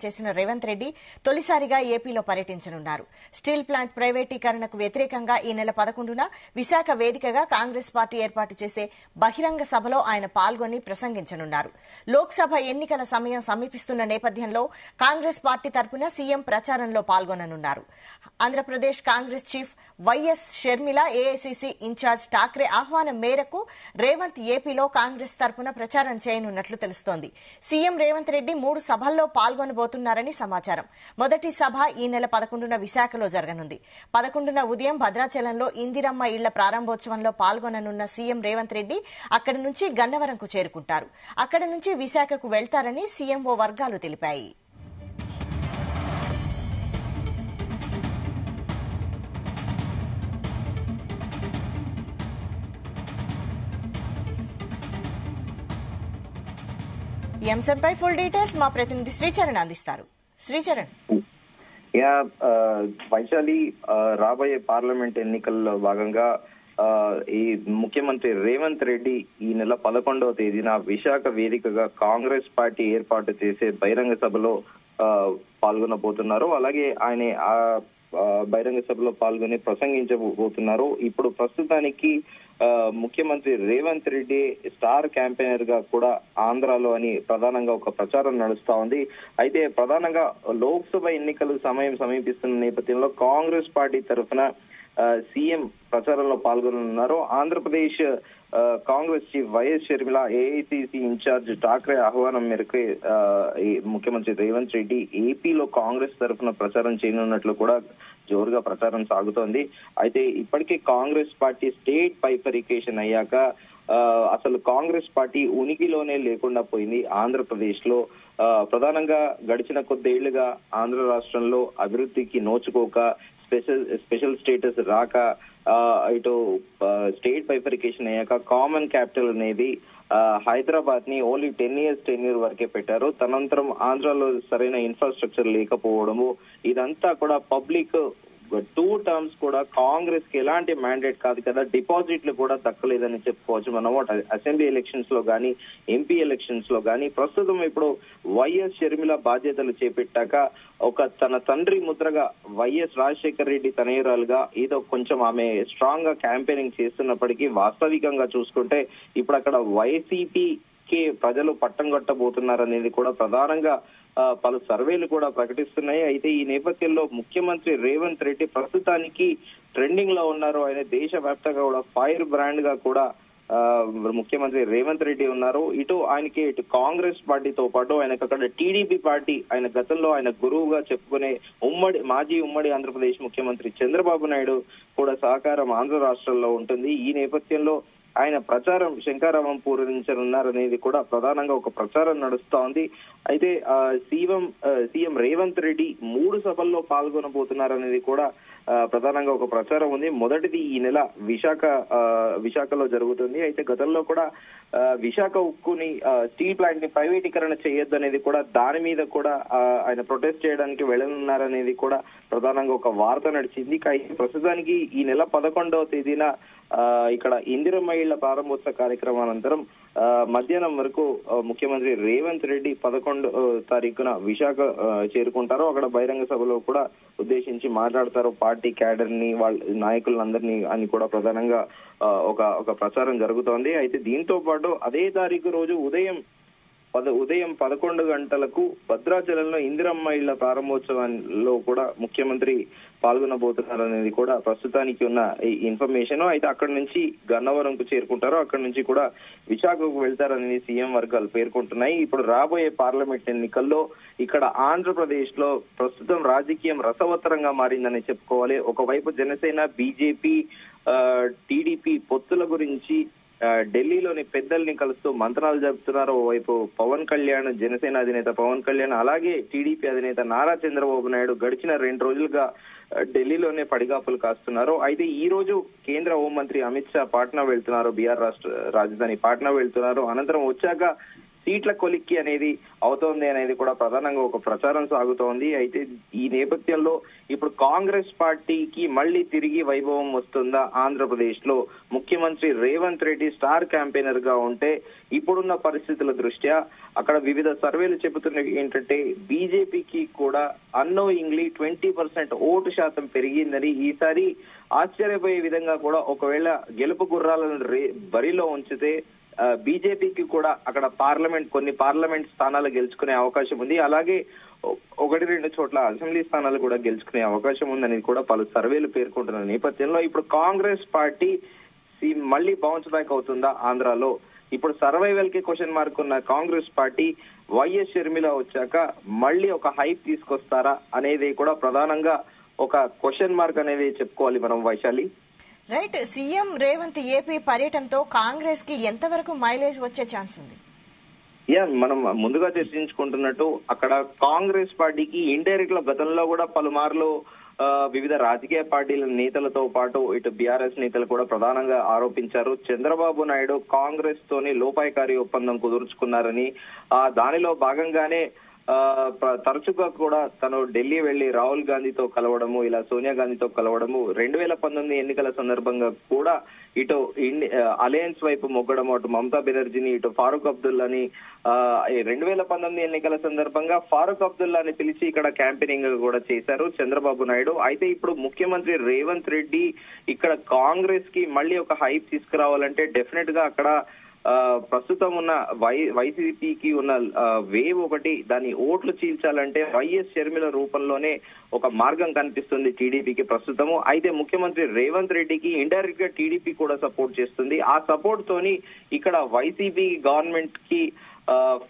చేసిన రేవంత్ రెడ్డి తొలిసారిగా ఏపీలో పర్యటించనున్నారు. స్టీల్ ప్లాంట్ ప్రైవేటీకరణకు వ్యతిరేకంగా ఈ నెల 11న విశాఖ వేదికగా కాంగ్రెస్ పార్టీ ఏర్పాటు చేసే బహిరంగ సభలో ఆయన పాల్గొని ప్రసంగించనున్నారు. లోక్సభ ఎన్నికల సమయం సమీపిస్తున్న నేపథ్యంలో కాంగ్రెస్ పార్టీ తరపున సీఎం ప్రచారంలో పాల్గొననున్నారు. Andhra Pradesh Congress chief YS Sharmila, AICC in charge Thakre ఆహ్వానం మేరకు రేవంత్ ఏపీలో కాంగ్రెస్ తరపున ప్రచారం చేయనున్నట్లు తెలుస్తోంది. సీఎం రేవంత్ రెడ్డి 3 సభల్లో పాల్గొనబోతున్నారని సమాచారం. మొదటి సభ ఈ నెల 11న విశాఖలో జరగనుంది. 11న ఉదయం భద్రాచలంలో ఇందిరమ్మ ఇళ్ల ప్రారంభోత్సవంలో పాల్గొననున్న సీఎం రేవంత్ రెడ్డి అక్కడి నుంచి గన్నవరంకు చేరుకుంటారు. అక్కడి నుంచి విశాఖకు వెళ్తారని సీఎంఓ వర్గాలు తెలిపాయి. ఈ అంశంపై ఫుల్ డీటెయిల్స్ మా ప్రతినిధి శ్రీచరణ్ అందిస్తారు. శ్రీచరణ్. వైశాలి, రాబోయే పార్లమెంట్ ఎన్నికల్లో భాగంగా ఈ ముఖ్యమంత్రి రేవంత్ రెడ్డి ఈ నెల 11వ తేదీన విశాఖ వేదికగా కాంగ్రెస్ పార్టీ ఏర్పాటు చేసే బహిరంగ సభలో పాల్గొనబోతున్నారు. అలాగే ఆయన ఆ బహిరంగ సభలో పాల్గొని ప్రసంగించబోతున్నారు. ఇప్పుడు ప్రస్తుతానికి ముఖ్యమంత్రి రేవంత్ రెడ్డి స్టార్ క్యాంపెయినర్ గా కూడా ఆంధ్రాలో అని ప్రధానంగా ఒక ప్రచారం నడుస్తా ఉంది. అయితే ప్రధానంగా లోక్సభ ఎన్నికలు సమయం సమీపిస్తున్న నేపథ్యంలో కాంగ్రెస్ పార్టీ తరఫున సీఎం ప్రచారంలో పాల్గొనున్నారు. Andhra Pradesh Congress chief YS Sharmila, AICC in charge Thakre ఆహ్వానం మేరకు ముఖ్యమంత్రి రేవంత్ రెడ్డి ఏపీలో కాంగ్రెస్ తరఫున ప్రచారం చేయనున్నట్లు కూడా జోరుగా ప్రచారం సాగుతోంది. అయితే ఇప్పటికే కాంగ్రెస్ పార్టీ స్టేట్ బైఫరికేషన్ అయ్యాక అసలు కాంగ్రెస్ పార్టీ ఉనికిలోనే లేకుండా పోయింది ఆంధ్రప్రదేశ్ లో. ప్రధానంగా గడిచిన కొద్దేళ్లుగా ఆంధ్ర రాష్ట్రంలో అభివృద్ధికి నోచుకోక, స్పెషల్ స్టేటస్ రాక, ఇటు స్టేట్ బైఫరికేషన్ అయ్యాక కామన్ క్యాపిటల్ అనేది హైదరాబాద్ ని ఓన్లీ 10 years టెన్యూర్ వరకే పెట్టారు. తనంతరం ఆంధ్రాలో సరైన ఇన్ఫ్రాస్ట్రక్చర్ లేకపోవడము, ఇదంతా కూడా పబ్లిక్ 2 terms కూడా కాంగ్రెస్ కి ఎలాంటి మ్యాండేట్ కాదు కదా, డిపాజిట్లు కూడా దక్కలేదని చెప్పుకోవచ్చు మనం. అసెంబ్లీ ఎలక్షన్స్ లో గానీ, ఎంపీ ఎలక్షన్స్ లో గానీ, ప్రస్తుతం ఇప్పుడు వైఎస్ షర్మిల బాధ్యతలు చేపట్టాక తన తండ్రి ముద్రగా వైఎస్ రాజశేఖర రెడ్డి తనయురాలుగా ఏదో కొంచెం ఆమె స్ట్రాంగ్ గా క్యాంపెయినింగ్ చేస్తున్నప్పటికీ వాస్తవికంగా చూసుకుంటే ఇప్పుడు అక్కడ వైసీపీకి ప్రజలు పట్టం కట్టబోతున్నారనేది కూడా ప్రధానంగా పలు సర్వేలు కూడా ప్రకటిస్తున్నాయి. అయితే ఈ నేపథ్యంలో ముఖ్యమంత్రి రేవంత్ రెడ్డి ప్రస్తుతానికి ట్రెండింగ్ లో ఉన్నారు. ఆయన దేశవ్యాప్తంగా కూడా ఫైర్ బ్రాండ్ గా కూడా ముఖ్యమంత్రి రేవంత్ రెడ్డి ఉన్నారు. ఇటు కాంగ్రెస్ పార్టీతో పాటు ఆయనకు అక్కడ టీడీపీ పార్టీ, ఆయన గతంలో ఆయన గురువుగా చెప్పుకునే మాజీ ఉమ్మడి ఆంధ్రప్రదేశ్ ముఖ్యమంత్రి చంద్రబాబు నాయుడు కూడా సహకారం ఆంధ్ర రాష్ట్రంలో ఉంటుంది. ఈ నేపథ్యంలో ఆయన ప్రచారం శంకారావం పూరించనున్నారనేది కూడా ప్రధానంగా ఒక ప్రచారం నడుస్తా ఉంది. అయితే సీఎం రేవంత్ రెడ్డి 3 సభల్లో పాల్గొనబోతున్నారనేది కూడా ప్రధానంగా ఒక ప్రచారం ఉంది. మొదటిది ఈ నెల విశాఖలో జరుగుతుంది. అయితే గతంలో కూడా విశాఖ ఉక్కుని, స్టీల్ ప్లాంట్ ని ప్రైవేటీకరణ చేయొద్దు అనేది కూడా, దాని మీద కూడా ఆయన ప్రొటెస్ట్ చేయడానికి వెళ్ళనున్నారనేది కూడా ప్రధానంగా ఒక వార్త నడిచింది. ప్రస్తుతానికి ఈ నెల 11వ తేదీన ఇక్కడ ఇందిరమ్మ ఇళ్ల ప్రారంభోత్సవ కార్యక్రమానంతరం మధ్యాహ్నం వరకు ముఖ్యమంత్రి రేవంత్ రెడ్డి 11వ తారీఖున విశాఖ చేరుకుంటారు. అక్కడ బహిరంగ సభలో కూడా ఉద్దేశించి మాట్లాడతారు. పార్టీ క్యాడర్ ని, వాళ్ళ నాయకులందరినీ అని కూడా ప్రధానంగా ఒక ప్రచారం జరుగుతోంది. అయితే దీంతో పాటు అదే తారీఖు రోజు ఉదయం 11 గంటలకు భద్రాచలంలో ఇందిరమ్మ ఇళ్ల ప్రారంభోత్సవంలో కూడా ముఖ్యమంత్రి పాల్గొనబోతున్నారనేది కూడా ప్రస్తుతానికి ఉన్న ఇన్ఫర్మేషన్. అయితే అక్కడి నుంచి గన్నవరంకు చేరుకుంటారు. అక్కడి నుంచి కూడా విశాఖకు వెళ్తారని సీఎం వర్గాలు పేర్కొంటున్నాయి. ఇప్పుడు రాబోయే పార్లమెంట్ ఎన్నికల్లో ఇక్కడ ఆంధ్రప్రదేశ్ లో ప్రస్తుతం రాజకీయం రసవత్తరంగా మారిందని చెప్పుకోవాలి. ఒకవైపు జనసేన, బీజేపీ, టీడీపీ పొత్తుల గురించి ఢిల్లీలోని పెద్దల్ని కలుస్తూ మంత్రాలు జరుపుతున్నారు. ఓవైపు పవన్ కళ్యాణ్, జనసేన అధినేత పవన్ కళ్యాణ్, అలాగే టీడీపీ అధినేత నారా చంద్రబాబు నాయుడు గడిచిన 2 రోజులుగా ఢిల్లీలోనే పడిగాపులు కాస్తున్నారు. అయితే ఈ రోజు కేంద్ర హోంమంత్రి అమిత్ షా పాట్నా వెళ్తున్నారు. బీహార్ రాష్ట్ర రాజధాని పాట్నా వెళ్తున్నారు. అనంతరం వచ్చాక సీట్ల కొలిక్కి అనేది అవుతోంది అనేది కూడా ప్రధానంగా ఒక ప్రచారం సాగుతోంది. అయితే ఈ నేపథ్యంలో ఇప్పుడు కాంగ్రెస్ పార్టీకి మళ్లీ తిరిగి వైభవం వస్తుందా? ఆంధ్రప్రదేశ్ లో ముఖ్యమంత్రి రేవంత్ రెడ్డి స్టార్ క్యాంపెయినర్ గా ఉంటే ఇప్పుడున్న పరిస్థితుల దృష్ట్యా అక్కడ వివిధ సర్వేలు చెబుతున్నవి ఏంటంటే బీజేపీకి కూడా అన్నోయింగ్లీ 20% ఓటు శాతం పెరిగిందని, ఈసారి ఆశ్చర్యపోయే విధంగా కూడా ఒకవేళ గెలుపు గుర్రాలను బరిలో ఉంచితే బీజేపీకి కూడా అక్కడ కొన్ని పార్లమెంట్ స్థానాలు గెలుచుకునే అవకాశం ఉంది. అలాగే 1-2 చోట్ల అసెంబ్లీ స్థానాలు కూడా గెలుచుకునే అవకాశం ఉందని కూడా పలు సర్వేలు పేర్కొంటున్న నేపథ్యంలో ఇప్పుడు కాంగ్రెస్ పార్టీ మళ్లీ బౌన్స్ బ్యాక్ అవుతుందా ఆంధ్రాలో? ఇప్పుడు సర్వైవల్ కి క్వశ్చన్ మార్క్ ఉన్న కాంగ్రెస్ పార్టీ వైఎస్ షర్మిల వచ్చాక మళ్లీ ఒక హైప్ తీసుకొస్తారా అనేది కూడా ప్రధానంగా ఒక క్వశ్చన్ మార్క్ అనేది చెప్పుకోవాలి మనం, Vaishali. Right. CM Revanth AP పర్యటనతో కాంగ్రెస్ కి ఎంతవరకు మైలేజ్ వచ్చే ఛాన్స్ ఉంది? మనం ముందుగా చర్చించుకుంటున్నట్టు అక్కడ కాంగ్రెస్ పార్టీకి ఇండైరెక్ట్ లో గతంలో కూడా పలుమార్లు వివిధ రాజకీయ పార్టీల నేతలతో పాటు ఇటు బీఆర్ఎస్ నేతలు కూడా ప్రధానంగా ఆరోపించారు. చంద్రబాబు నాయుడు కాంగ్రెస్ తోని లోపాయికారి ఒప్పందం కుదుర్చుకున్నారని, దానిలో భాగంగానే తరచుగా కూడా తను ఢిల్లీ వెళ్లి రాహుల్ గాంధీతో కలవడము, ఇలా సోనియా గాంధీతో కలవడము, 2019 ఎన్నికల సందర్భంగా కూడా ఇటు అలయన్స్ వైపు మొగ్గడము, అటు మమతా బెనర్జీని, ఇటు ఫారూక్ అబ్దుల్లాని 2019 ఎన్నికల సందర్భంగా ఫారూక్ అబ్దుల్లాని పిలిచి ఇక్కడ క్యాంపెయినింగ్ కూడా చేశారు చంద్రబాబు నాయుడు. అయితే ఇప్పుడు ముఖ్యమంత్రి రేవంత్ రెడ్డి ఇక్కడ కాంగ్రెస్ కి మళ్ళీ ఒక హైప్ తీసుకురావాలంటే డెఫినెట్ గా అక్కడ ప్రస్తుతం ఉన్న వైసీపీకి ఉన్న వేవ్ ఒకటి, దాని ఓట్లు చీల్చాలంటే వైఎస్ షర్మిల రూపంలోనే ఒక మార్గం కనిపిస్తుంది టీడీపీకి ప్రస్తుతము. అయితే ముఖ్యమంత్రి రేవంత్ రెడ్డికి ఇండైరెక్ట్ గా టీడీపీ కూడా సపోర్ట్ చేస్తుంది. ఆ సపోర్ట్ తోని ఇక్కడ వైసీపీ గవర్నమెంట్ కి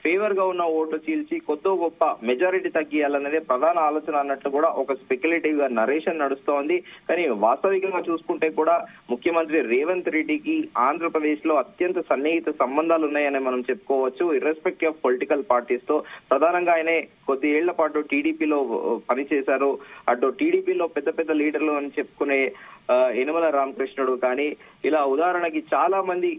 ఫేవర్ గా ఉన్న ఓటు చీల్చి కొద్దో గొప్ప మెజారిటీ తగ్గియాలనేది ప్రధాన ఆలోచన అన్నట్లు కూడా ఒక స్పెక్యులేటివ్ గా నరేషన్ నడుస్తోంది. కానీ వాస్తవికంగా చూసుకుంటే కూడా ముఖ్యమంత్రి రేవంత్ రెడ్డికి ఆంధ్రప్రదేశ్ లో అత్యంత సన్నిహిత సంబంధాలు ఉన్నాయని మనం చెప్పుకోవచ్చు. ఇర్రెస్పెక్టివ్ ఆఫ్ పొలిటికల్ పార్టీస్ తో ప్రధానంగా ఆయనే కొద్ది ఏళ్ల పాటు టీడీపీలో పనిచేశారు. అటు టీడీపీలో పెద్ద పెద్ద లీడర్లు అని చెప్పుకునే యనమల రామకృష్ణుడు కానీ ఇలా ఉదాహరణకి చాలా మంది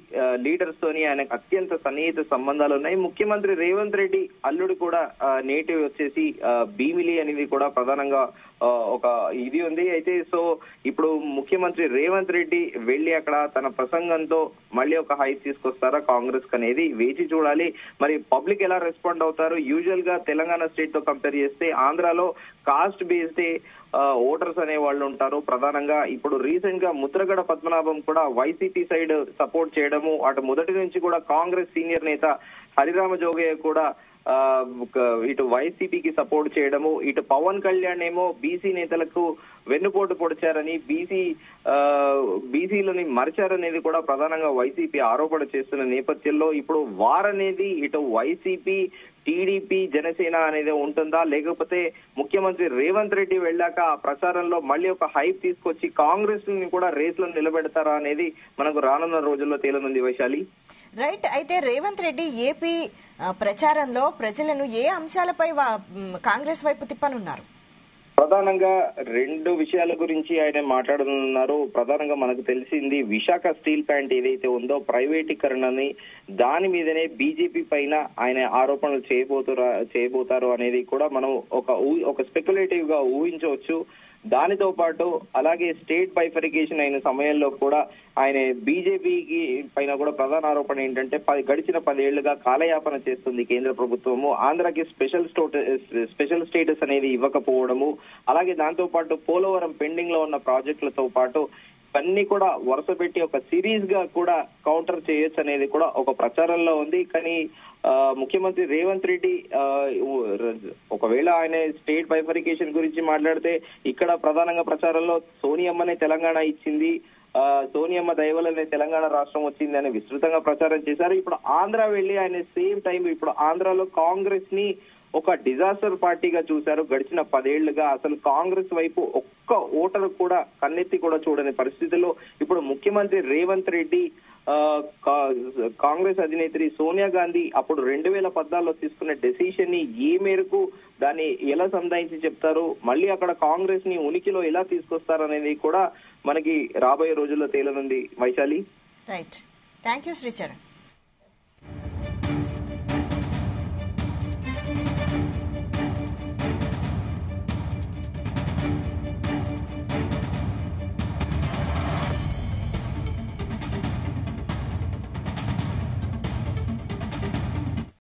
లీడర్స్ తోని ఆయనకు అత్యంత సన్నిహిత సంబంధాలు ఉన్నాయి. ముఖ్యమంత్రి రేవంత్ రెడ్డి అల్లుడు కూడా నేటివ్ వచ్చేసి భీమిలి అనేది కూడా ప్రధానంగా ఒక ఇది ఉంది. అయితే సో ఇప్పుడు ముఖ్యమంత్రి రేవంత్ రెడ్డి వెళ్లి అక్కడ తన ప్రసంగంతో మళ్ళీ ఒక హైప్ తీసుకొస్తారా కాంగ్రెస్ అనేది వేచి చూడాలి. మరి పబ్లిక్ ఎలా రెస్పాండ్ అవుతారు? యూజువల్ గా తెలంగాణ స్టేట్ తో కంపేర్ చేస్తే ఆంధ్రాలో కాస్ట్ బేస్డ్ ఓటర్స్ అనే వాళ్ళు ఉంటారు. ప్రధానంగా ఇప్పుడు రీసెంట్ గా ముద్రగడ పద్మనాభం కూడా వైసీపీ సైడ్ సపోర్ట్ చేయడము, అటు మొదటి నుంచి కూడా కాంగ్రెస్ సీనియర్ నేత హరిరామ జోగయ్య కూడా ఇటు వైసీపీకి సపోర్ట్ చేయడము, ఇటు పవన్ కళ్యాణ్ ఏమో బీసీ నేతలకు వెన్నుపోటు పొడిచారని, బీసీలని మరిచారనేది కూడా ప్రధానంగా వైసీపీ ఆరోపణ చేస్తున్న నేపథ్యంలో ఇప్పుడు వార్ అనేది ఇటు వైసీపీ, టీడీపీ, జనసేన అనేది ఉంటుందా, లేకపోతే ముఖ్యమంత్రి రేవంత్ రెడ్డి వెళ్ళాక ఆ ప్రచారంలో మళ్ళీ ఒక హైప్ తీసుకొచ్చి కాంగ్రెస్ ని కూడా రేస్ లో నిలబెడతారా అనేది మనకు రానున్న రోజుల్లో తేలనుంది, వైశాలి. రైట్. అయితే రేవంత్ రెడ్డి ఏపీ ప్రచారంలో ప్రజలను ఏ అంశాలపై కాంగ్రెస్ వైపు తిప్పనున్నారు? ప్రధానంగా 2 విషయాల గురించి ఆయన మాట్లాడనున్నారు. ప్రధానంగా మనకు తెలిసింది విశాఖ స్టీల్ ప్లాంట్ ఏదైతే ఉందో ప్రైవేటీకరణని, దాని మీదనే బీజేపీ పైన ఆయన ఆరోపణలు చేయబోతారు అనేది కూడా మనం ఒక స్పెక్యులేటివ్ గా ఊహించవచ్చు. దానితో పాటు అలాగే స్టేట్ బైఫరికేషన్ అయిన సమయంలో కూడా ఆయన బీజేపీకి పైన కూడా ప్రధాన ఆరోపణ ఏంటంటే గడిచిన 10 ఏళ్లుగా కాలయాపన చేస్తుంది కేంద్ర ప్రభుత్వము, ఆంధ్రాకి స్పెషల్ స్టేటస్ అనేది ఇవ్వకపోవడము, అలాగే దాంతో పాటు పోలవరం పెండింగ్ లో ఉన్న ప్రాజెక్టులతో పాటు ఇవన్నీ కూడా వరుస పెట్టి ఒక సిరీస్ గా కూడా కౌంటర్ చేయొచ్చు అనేది కూడా ఒక ప్రచారంలో ఉంది. కానీ ముఖ్యమంత్రి రేవంత్ రెడ్డి ఒకవేళ ఆయన స్టేట్ బైఫరికేషన్ గురించి మాట్లాడితే ఇక్కడ ప్రధానంగా ప్రచారంలో సోనియమ్మనే తెలంగాణ ఇచ్చింది, సోనియమ్మ దయవల్లనే తెలంగాణ రాష్ట్రం వచ్చింది అని విస్తృతంగా ప్రచారం చేశారు. ఇప్పుడు ఆంధ్ర వెళ్లి ఆయన సేమ్ టైం ఇప్పుడు ఆంధ్రాలో కాంగ్రెస్ ని ఒక డిజాస్టర్ పార్టీగా చూశారు. గడిచిన 10 ఏళ్లుగా అసలు కాంగ్రెస్ వైపు ఒక్క ఓటరు కూడా కన్నెత్తి కూడా చూడని పరిస్థితుల్లో ఇప్పుడు ముఖ్యమంత్రి రేవంత్ రెడ్డి కాంగ్రెస్ అధినేత్రి సోనియా గాంధీ అప్పుడు 2014లో తీసుకున్న డెసిషన్ ని ఏ మేరకు దాన్ని ఎలా సంధాయించి చెప్తారు, మళ్ళీ అక్కడ కాంగ్రెస్ ని ఉనికిలో ఎలా తీసుకొస్తారు అనేది కూడా మనకి రాబోయే రోజుల్లో తేలనుంది, Vaishali. Right. Thank you Sricharan.